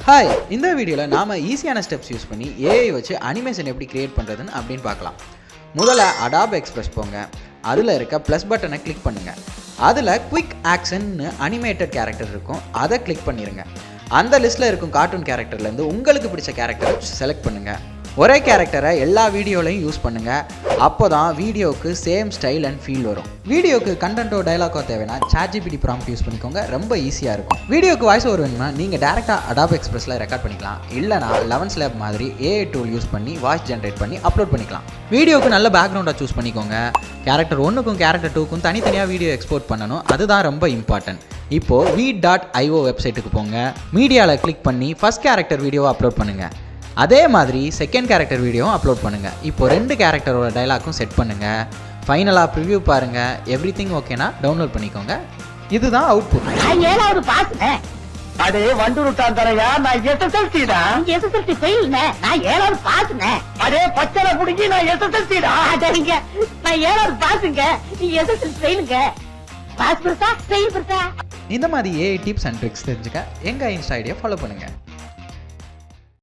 Hi, இந்த வீடியோவில் நாம் ஈஸியான ஸ்டெப்ஸ் யூஸ் பண்ணி ஏஐ வச்சு அனிமேஷன் எப்படி கிரியேட் பண்ணுறதுன்னு அப்படின்னு பார்க்கலாம். முதல்ல அடாப் எக்ஸ்பிரஸ் போங்க. அதில் இருக்க ப்ளஸ் பட்டனை கிளிக் பண்ணுங்கள். அதில் குவிக் ஆக்ஷன்னு அனிமேட்டட் கேரக்டர் இருக்கும், அதை கிளிக் பண்ணிடுங்க. அந்த லிஸ்ட்டில் இருக்கும் கார்ட்டூன் கேரக்டர்லேருந்து உங்களுக்கு பிடிச்ச கேரக்டரை செலக்ட் பண்ணுங்கள். ஒரே கேரக்டரை எல்லா வீடியோலையும் யூஸ் பண்ணுங்கள். அப்போ தான் வீடியோவுக்கு சேம் ஸ்டைல் அண்ட் ஃபீல் வரும். வீடியோக்கு கண்டென்ட்டோ டைலாக்கோ தேவைன்னா ChatGPT ப்ராம்ப்ட் யூஸ் பண்ணிக்கோங்க, ரொம்ப ஈஸியாக இருக்கும். வீடியோக்கு வாய்ஸ் ஓவர் வேணுமா நீங்கள் டேரெக்டாக அடாப் எக்ஸ்பிரஸில் ரெக்கார்ட் பண்ணிக்கலாம். இல்லைனா 11 லேப் மாதிரி ஏஐ டூல் யூஸ் பண்ணி வாய்ஸ் ஜென்ரேட் பண்ணி அப்லோட் பண்ணிக்கலாம். வீடியோக்கு நல்ல பேக்ரவுண்டாக சூஸ் பண்ணிக்கோங்க. கேரக்டர் 1க்கும் கேரக்டர் 2க்கும் தனித்தனியாக வீடியோ எக்ஸ்போர்ட் பண்ணணும், அதுதான் ரொம்ப இம்பார்ட்டன்ட். இப்போது v.io வெப்சைட்டுக்கு போங்க. மீடியாவில் கிளிக் பண்ணி ஃபஸ்ட் கேரக்டர் வீடியோவை அப்லோட் பண்ணுங்கள். அதே மாதிரி செகண்ட் கேரக்டர் வீடியோவும் அப்லோட் பண்ணுங்கள். இப்போது 2 கேரக்டரோட டைலாக்கும் செட் பண்ணுங்கள். ஃபைனலாக ப்ரிவ்யூ பாருங்கள். எவ்ரிதிங் ஓகேனா டவுன்லோட் பண்ணிக்கோங்க. இதுதான் அவுட்புட். அடே வண்டுட்டான் தரையா, நான் SSLC தான். SSLC ஃபெயில்னே, நான் 7வது பாஸ்னே. அடே பச்சளை புடிங்கி நான் SSLC தான். அடங்க, நான் 7வது பாஸ்ங்க, நீ SSLC ஃபெயிலுங்க. பாஸ் பெருசா, ஃபெயில் பெருசா. இந்த மாதிரி ஏஐ டிப்ஸ் அண்ட் ட்ரிக்ஸ் தெரிஞ்சுக்க எங்கள் இன்ஸ்டா ஐடியை ஃபாலோ பண்ணுங்கள்.